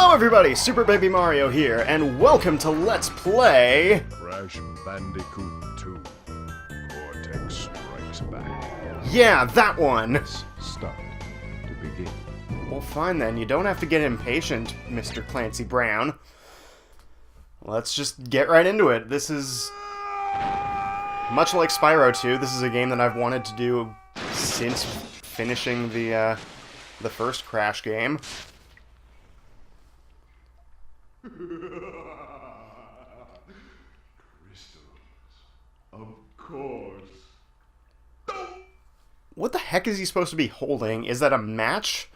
Hello everybody, Super Baby Mario here, and welcome to Let's Play... Crash Bandicoot 2. Cortex Strikes Back. Yeah, that one! Start to begin. Well, fine then, you don't have to get impatient, Mr. Clancy Brown. Let's just get right into it. This is... much like Spyro 2, this is a game that I've wanted to do since finishing the first Crash game. Crystals. Of course. What the heck is he supposed to be holding? Is that a match?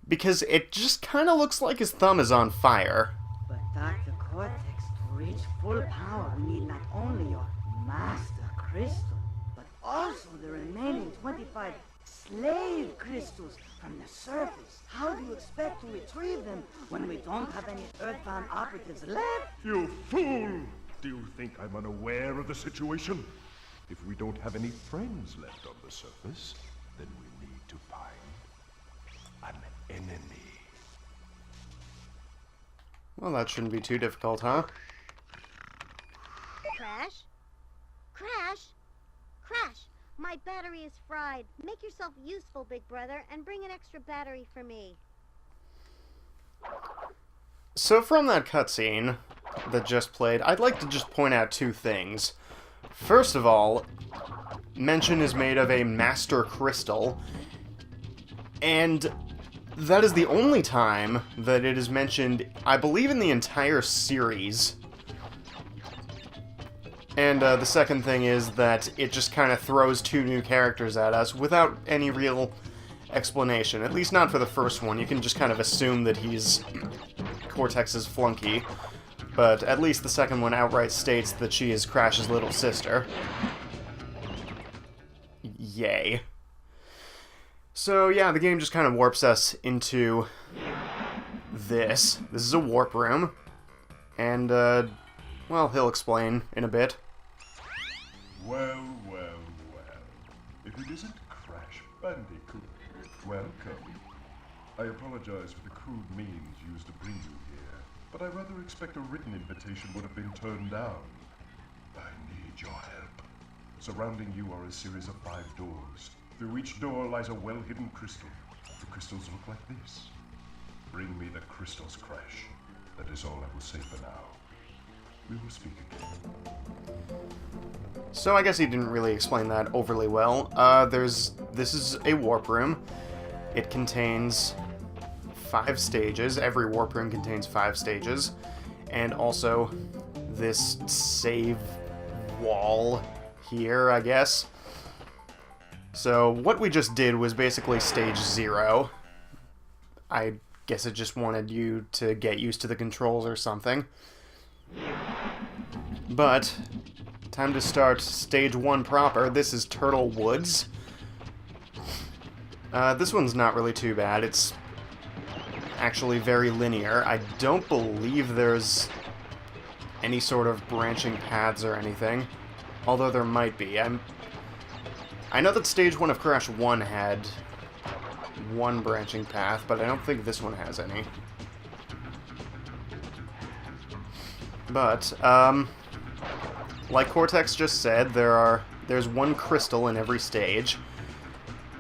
Because it just kind of looks like his thumb is on fire. But Dr. Cortex, to reach full power, need not only your master crystal, but also the remaining 25 slave crystals from the surface. How do you expect to retrieve them when we don't have any Earthbound operatives left? You fool! Do you think I'm unaware of the situation? If we don't have any friends left on the surface, then we need to find an enemy. Well, that shouldn't be too difficult, huh? Crash? Crash? Crash! My battery is fried. Make yourself useful, big brother, and bring an extra battery for me. So from that cutscene that just played, I'd like to just point out two things. First of all, mention is made of a master crystal, and that is the only time that it is mentioned, I believe, in the entire series. And the second thing is that it just kind of throws two new characters at us without any real explanation. At least not for the first one. You can just kind of assume that he's Cortex's flunky. But at least the second one outright states that she is Crash's little sister. Yay. So yeah, the game just kind of warps us into this. This is a warp room. And, well, he'll explain in a bit. Well. If it isn't Crash Bandicoot, welcome. I apologize for the crude means used to bring you here, but I rather expect a written invitation would have been turned down. I need your help. Surrounding you are a series of 5 doors. Through each door lies a well-hidden crystal. The crystals look like this. Bring me the crystals, Crash. That is all I will say for now. We will speak again. So I guess he didn't really explain that overly well. This is a warp room. It contains 5 stages. Every warp room contains 5 stages. And also this save wall here, I guess. So what we just did was basically stage 0. I guess it just wanted you to get used to the controls or something. But time to start stage 1 proper. This is Turtle Woods. This one's not really too bad. It's actually very linear. I don't believe there's any sort of branching paths or anything, although there might be. I know that stage 1 of Crash 1 had one branching path, but I don't think this one has any. But, like Cortex just said, there's one crystal in every stage.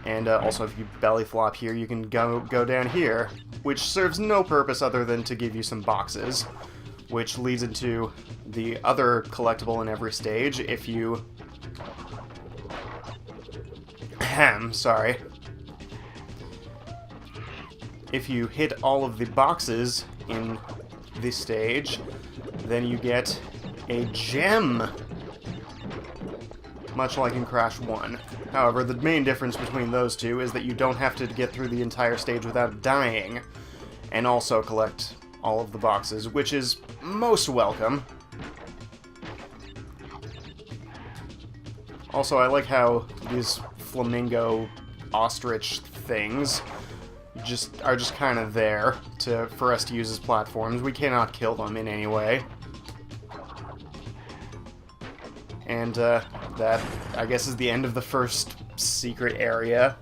And also, if you belly flop here, you can go down here, which serves no purpose other than to give you some boxes, which leads into the other collectible in every stage. If you... sorry. If you hit all of the boxes in this stage, then you get a gem, much like in Crash 1. However, the main difference between those two is that you don't have to get through the entire stage without dying, and also collect all of the boxes, which is most welcome. Also, I like how these flamingo ostrich things are just kind of there for us to use as platforms. We cannot kill them in any way. And that, I guess, is the end of the first secret area.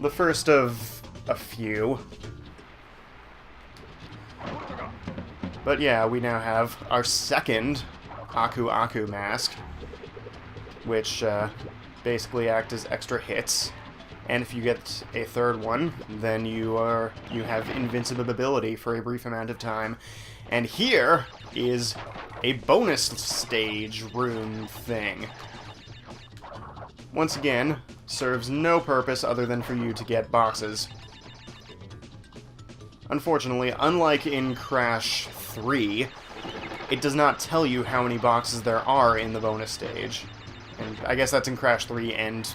The first of a few. But yeah, we now have our second Aku Aku mask, which basically act as extra hits. And if you get a third one, then you have invincibility for a brief amount of time. And here is a bonus stage room thing. Once again, serves no purpose other than for you to get boxes. Unfortunately, unlike in Crash 3, it does not tell you how many boxes there are in the bonus stage. And I guess that's in Crash 3 and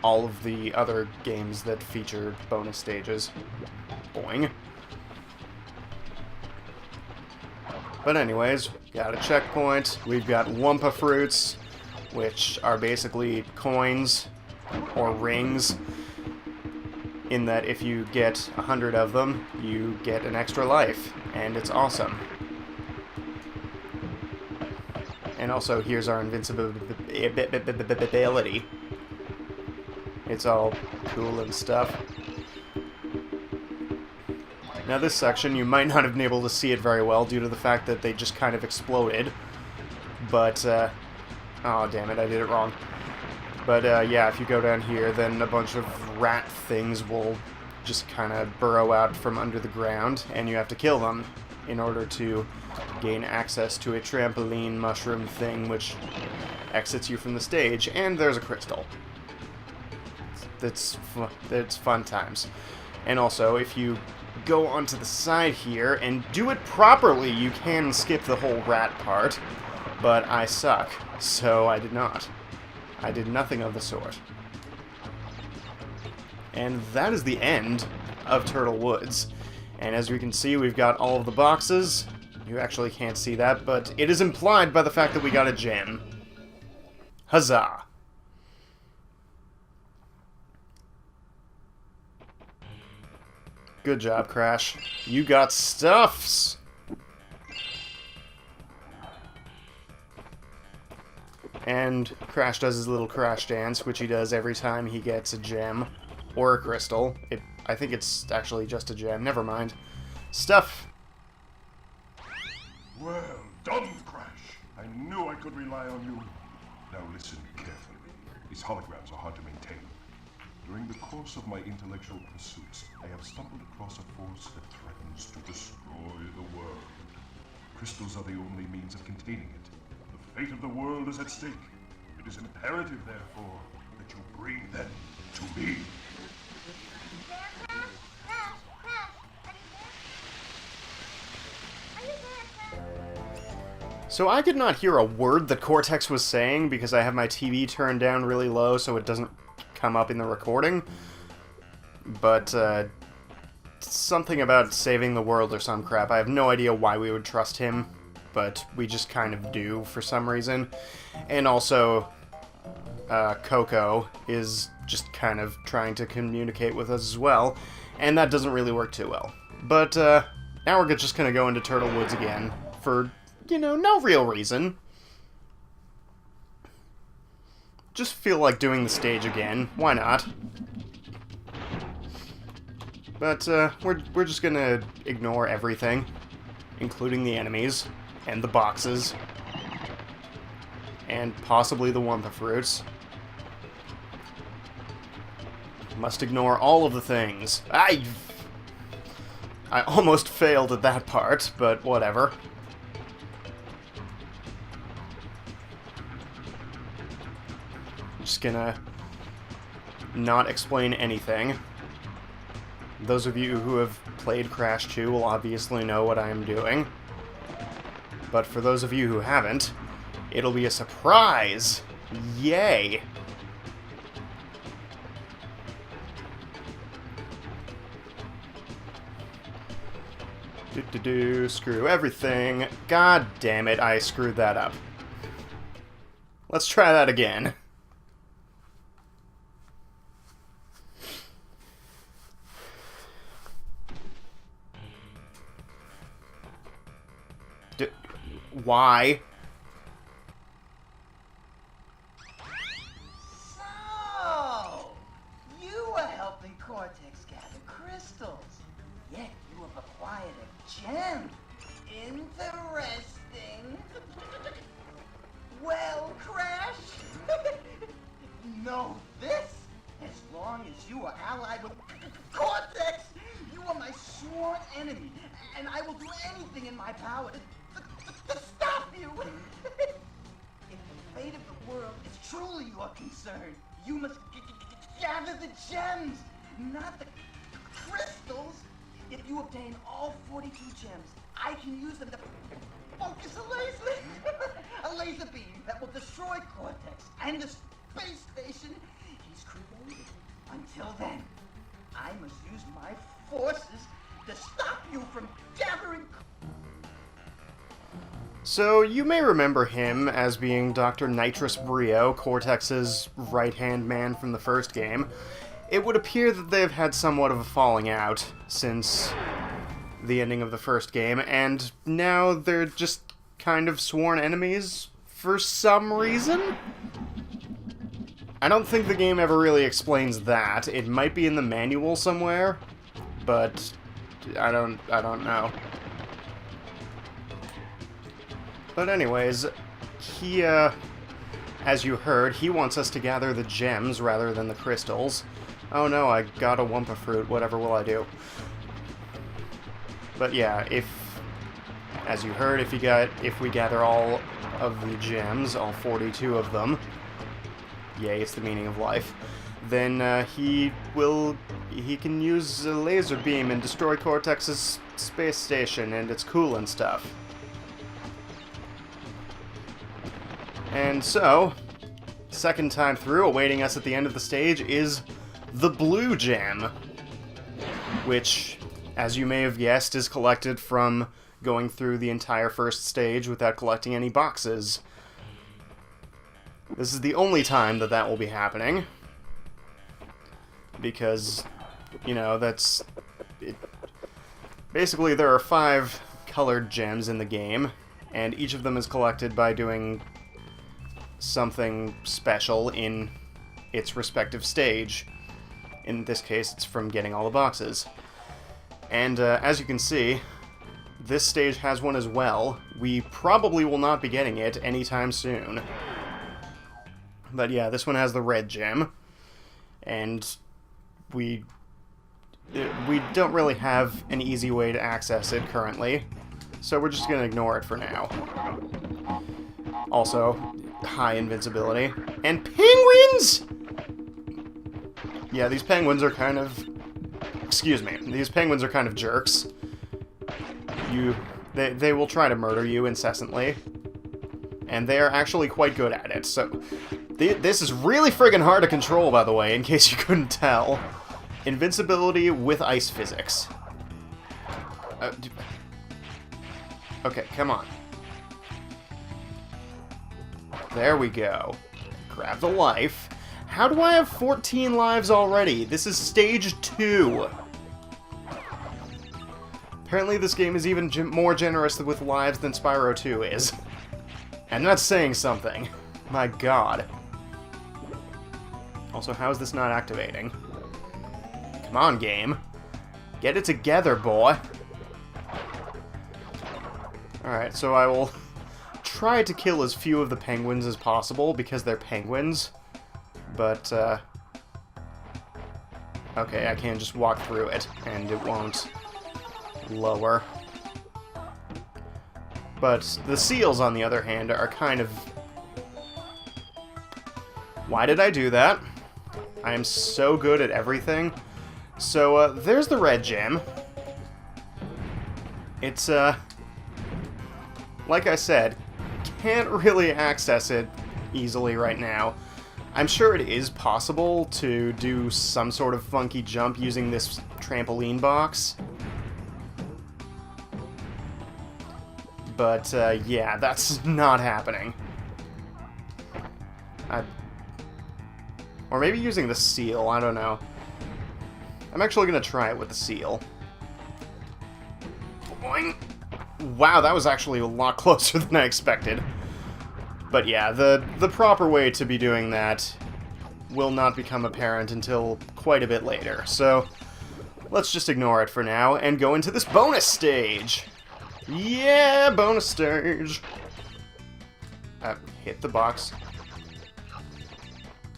all of the other games that feature bonus stages. Boing. But anyways, got a checkpoint. We've got Wumpa Fruits, which are basically coins or rings, in that if you get 100 of them, you get an extra life, and it's awesome. And also, here's our invincibility. It's all cool and stuff. Now this section, you might not have been able to see it very well due to the fact that they just kind of exploded. But, oh damn it, I did it wrong. But, yeah, if you go down here, then a bunch of rat things will just kind of burrow out from under the ground, and you have to kill them in order to gain access to a trampoline mushroom thing, which exits you from the stage, and there's a crystal. It's fun times. And also, if you go onto the side here and do it properly, you can skip the whole rat part, but I suck, so I did not. I did nothing of the sort. And that is the end of Turtle Woods. And as we can see, we've got all of the boxes. You actually can't see that, but it is implied by the fact that we got a gem. Huzzah! Good job, Crash. You got stuffs! And Crash does his little Crash dance, which he does every time he gets a gem or a crystal. I think it's actually just a gem. Never mind. Stuff! Well done, Crash. I knew I could rely on you. Now listen carefully. These holograms are hard to maintain. During the course of my intellectual pursuits, I have stumbled across a force that threatens to destroy the world. Crystals are the only means of containing it. The fate of the world is at stake. It is imperative, therefore, that you bring them to me. So I could not hear a word that Cortex was saying because I have my TV turned down really low so it doesn't come up in the recording. But, something about saving the world or some crap. I have no idea why we would trust him, but we just kind of do for some reason. And also, Coco is just kind of trying to communicate with us as well, and that doesn't really work too well. But, now we're just gonna go into Turtle Woods again for, you know, no real reason. Just feel like doing the stage again. Why not? But, we're just gonna ignore everything, including the enemies, and the boxes, and possibly the Wumpa Fruits. Must ignore all of the things. I almost failed at that part, but whatever. Just gonna not explain anything. Those of you who have played Crash 2 will obviously know what I am doing. But for those of you who haven't, it'll be a surprise! Yay! Screw everything. God damn it, I screwed that up. Let's try that again. Why? So, you were helping Cortex gather crystals. Yet you have acquired a gem know this? As long as you are allied with Cortex, you are my sworn enemy, and I will do anything in my power to stop you. If the fate of the world is truly your concern, you must gather the gems, not the crystals. If you obtain all 42 gems, I can use them to focus a laser beam that will destroy Cortex and the space station he's created. Until then, I must use my forces to stop you from gathering. So, you may remember him as being Dr. Nitrous Brio, Cortex's right-hand man from the first game. It would appear that they've had somewhat of a falling out since the ending of the first game, and now they're just kind of sworn enemies for some reason? I don't think the game ever really explains that. It might be in the manual somewhere, but I don't know. But anyways, he, as you heard, he wants us to gather the gems rather than the crystals. Oh no, I got a Wumpa fruit, whatever will I do? But yeah, as you heard, if we gather all of the gems, all 42 of them, yay, it's the meaning of life, then he can use a laser beam and destroy Cortex's space station, and it's cool and stuff. And so, second time through, awaiting us at the end of the stage is the blue gem, which, as you may have guessed, is collected from going through the entire first stage without collecting any boxes. This is the only time that will be happening, because, you know, that's... Basically, there are 5 colored gems in the game, and each of them is collected by doing something special in its respective stage. In this case, it's from getting all the boxes. And as you can see, this stage has one as well. We probably will not be getting it anytime soon. But yeah, this one has the red gem, and we don't really have an easy way to access it currently, so we're just going to ignore it for now. Also, high invincibility. And penguins! Yeah, these penguins are kind of... Excuse me. These penguins are kind of jerks. They will try to murder you incessantly. And they are actually quite good at it, so... This is really friggin' hard to control, by the way, in case you couldn't tell. Invincibility with ice physics. Okay, come on. There we go. Grab the life. How do I have 14 lives already? This is stage 2. Apparently this game is even more generous with lives than Spyro 2 is. And that's saying something. My god. Also, how is this not activating? Come on, game. Get it together, boy. Alright, so I will try to kill as few of the penguins as possible, because they're penguins. But, okay, I can just walk through it, and it won't lower. But the seals, on the other hand, are kind of... Why did I do that? I am so good at everything. So, there's the red gem. It's, like I said, can't really access it easily right now. I'm sure it is possible to do some sort of funky jump using this trampoline box. But, yeah, that's not happening. Or maybe using the seal, I don't know. I'm actually gonna try it with the seal. Boing! Wow, that was actually a lot closer than I expected. But yeah, the proper way to be doing that will not become apparent until quite a bit later. So, let's just ignore it for now and go into this bonus stage! Yeah, bonus stage! Hit the box.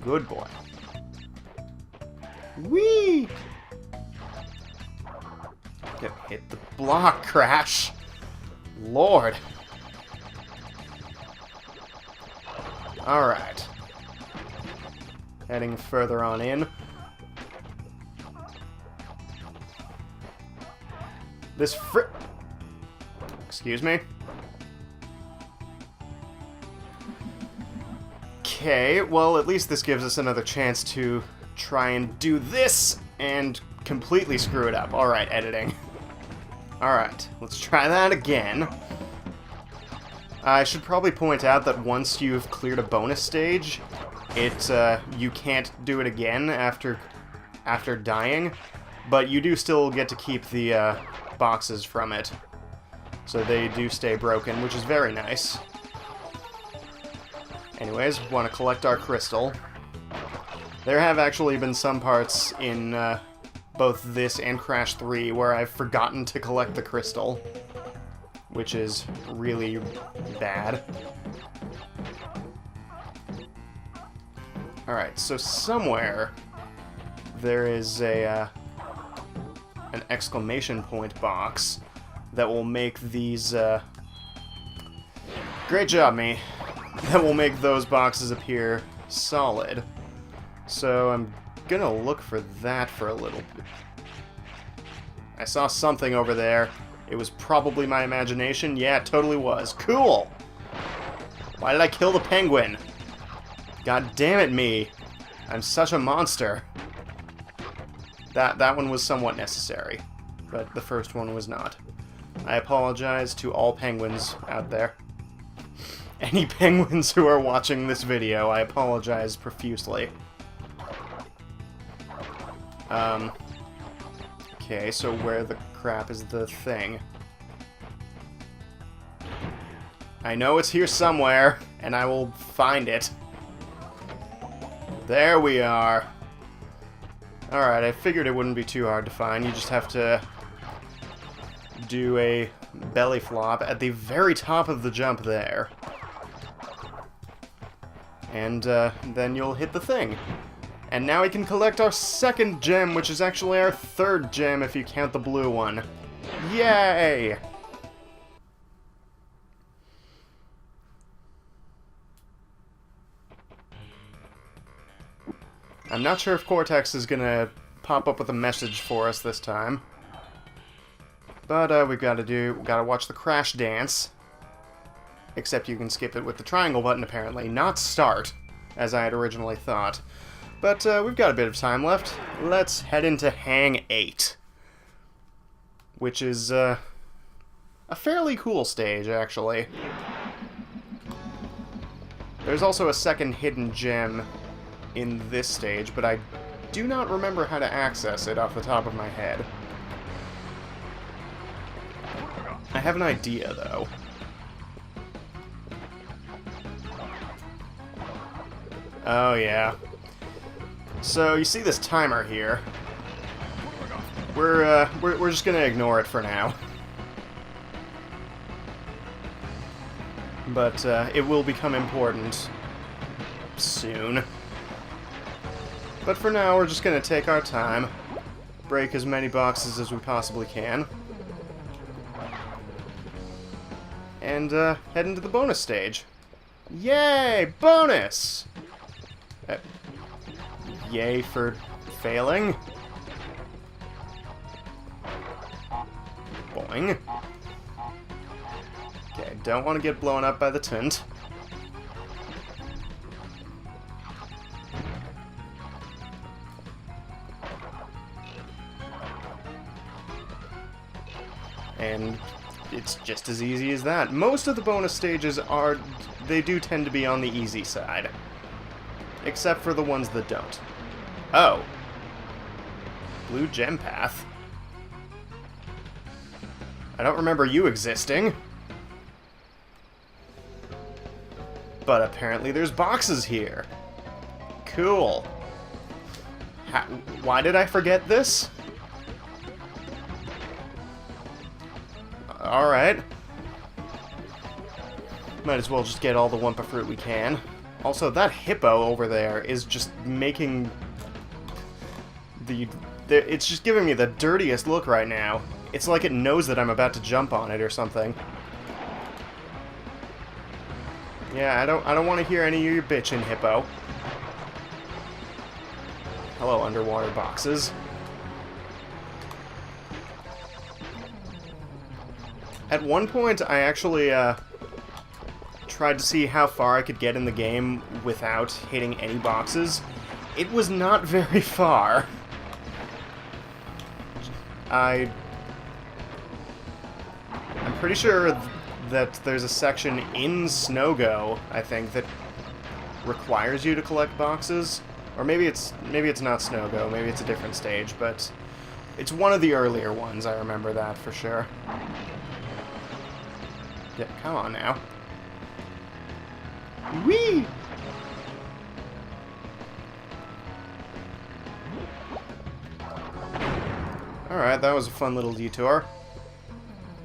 Good boy. Whee! Hit the block, Crash. Lord. Alright. Heading further on in. This Excuse me. Okay, well, at least this gives us another chance to try and do this and completely screw it up. Alright, editing. Alright, let's try that again. I should probably point out that once you've cleared a bonus stage, you can't do it again after dying, but you do still get to keep the boxes from it. So they do stay broken, which is very nice. Anyways, we want to collect our crystal. There have actually been some parts in both this and Crash 3 where I've forgotten to collect the crystal, which is really bad. Alright, so somewhere there is an exclamation point box that will make these... Great job, me. That will make those boxes appear solid. So I'm gonna look for that for a little bit. I saw something over there. It was probably my imagination. Yeah, it totally was. Cool! Why did I kill the penguin? God damn it, me. I'm such a monster. That one was somewhat necessary, but the first one was not. I apologize to all penguins out there. Any penguins who are watching this video, I apologize profusely. Okay, so where the crap is the thing? I know it's here somewhere, and I will find it. There we are. Alright, I figured it wouldn't be too hard to find. You just have to do a belly flop at the very top of the jump there. And then you'll hit the thing. And now we can collect our second gem, which is actually our third gem if you count the blue one. Yay! I'm not sure if Cortex is gonna pop up with a message for us this time. But we've gotta watch the crash dance. Except you can skip it with the triangle button, apparently. Not start, as I had originally thought. But we've got a bit of time left. Let's head into Hang 8. Which is a fairly cool stage, actually. There's also a second hidden gem in this stage, but I do not remember how to access it off the top of my head. I have an idea, though. Oh, yeah. So, you see this timer here. We're just gonna ignore it for now. But, it will become important soon. But for now, we're just gonna take our time, break as many boxes as we possibly can, and head into the bonus stage. Yay! Bonus! Yay for failing. Boing. Okay, don't want to get blown up by the tent. And it's just as easy as that. Most of the bonus stages they do tend to be on the easy side. Except for the ones that don't. Oh. Blue gem path. I don't remember you existing. But apparently there's boxes here. Cool. Why did I forget this? Alright. Might as well just get all the Wumpa fruit we can. Also, that hippo over there is just making it's just giving me the dirtiest look right now. It's like it knows that I'm about to jump on it or something. Yeah, I don't want to hear any of your bitching, hippo. Hello, underwater boxes. At one point, I actually tried to see how far I could get in the game without hitting any boxes. It was not very far. I'm pretty sure that there's a section in Snogo, I think, that requires you to collect boxes. Or maybe it's not Snogo, maybe it's a different stage, but it's one of the earlier ones, I remember that for sure. Yeah, come on now. Whee! Alright, that was a fun little detour.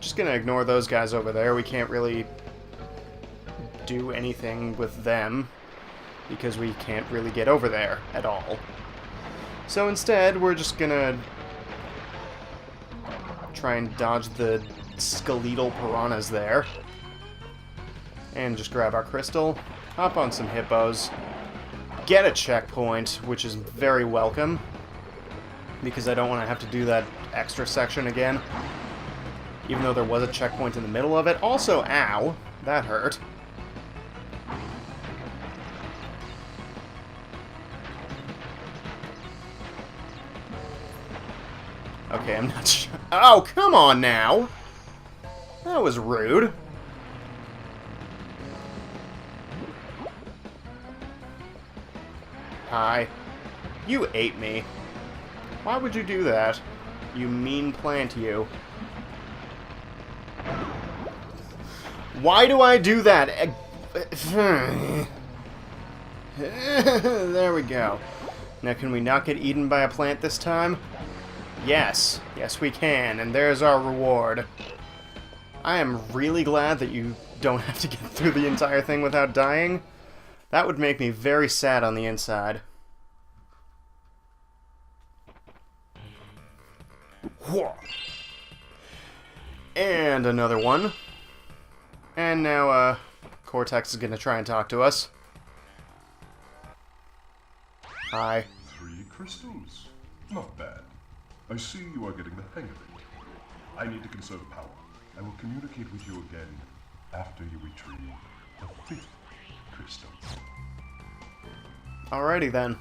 Just gonna ignore those guys over there. We can't really do anything with them because we can't really get over there at all. So instead, we're just gonna try and dodge the skeletal piranhas there. And just grab our crystal, hop on some hippos, get a checkpoint, which is very welcome, because I don't want to have to do that extra section again, even though there was a checkpoint in the middle of it. Also, ow, that hurt. Okay, I'm not sure. Oh, come on now! That was rude. Hi. You ate me. Why would you do that? You mean plant, you. Why do I do that? There we go. Now, can we not get eaten by a plant this time? Yes. Yes, we can. And there's our reward. I am really glad that you don't have to get through the entire thing without dying. That would make me very sad on the inside. And another one. And now, Cortex is gonna try and talk to us. Hi. 3 crystals. Not bad. I see you are getting the hang of it. I need to conserve power. I will communicate with you again after you retrieve the 5th crystal. Alrighty then.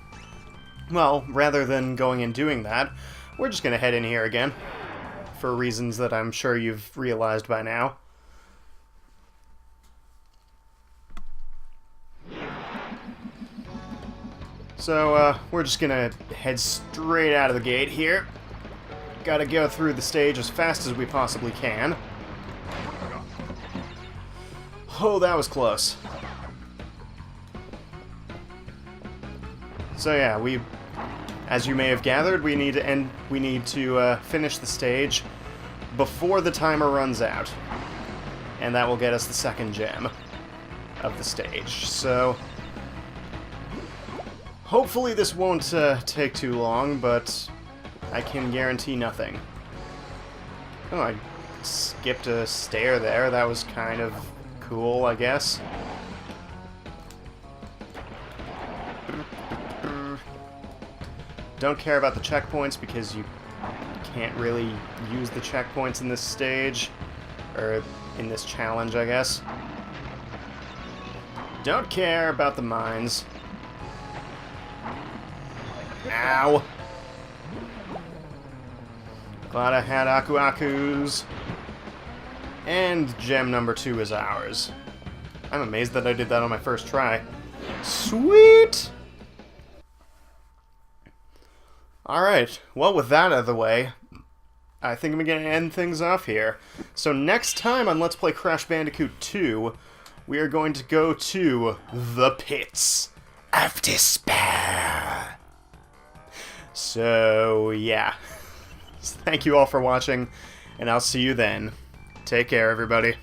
Well, rather than going and doing that, we're just gonna head in here again. For reasons that I'm sure you've realized by now. So, we're just gonna head straight out of the gate here. Gotta go through the stage as fast as we possibly can. Oh, that was close. So yeah, as you may have gathered, we need to finish the stage before the timer runs out. And that will get us the 2nd gem of the stage. So hopefully this won't take too long, but I can guarantee nothing. Oh, I skipped a stair there. That was kind of cool, I guess. Don't care about the checkpoints because you can't really use the checkpoints in this stage. Or in this challenge, I guess. Don't care about the mines. Ow! Glad I had Aku Akus. And gem number 2 is ours. I'm amazed that I did that on my first try. Sweet! Alright, well, with that out of the way, I think I'm going to end things off here. So next time on Let's Play Crash Bandicoot 2, we are going to go to the Pits of Despair. So, yeah. Thank you all for watching, and I'll see you then. Take care, everybody.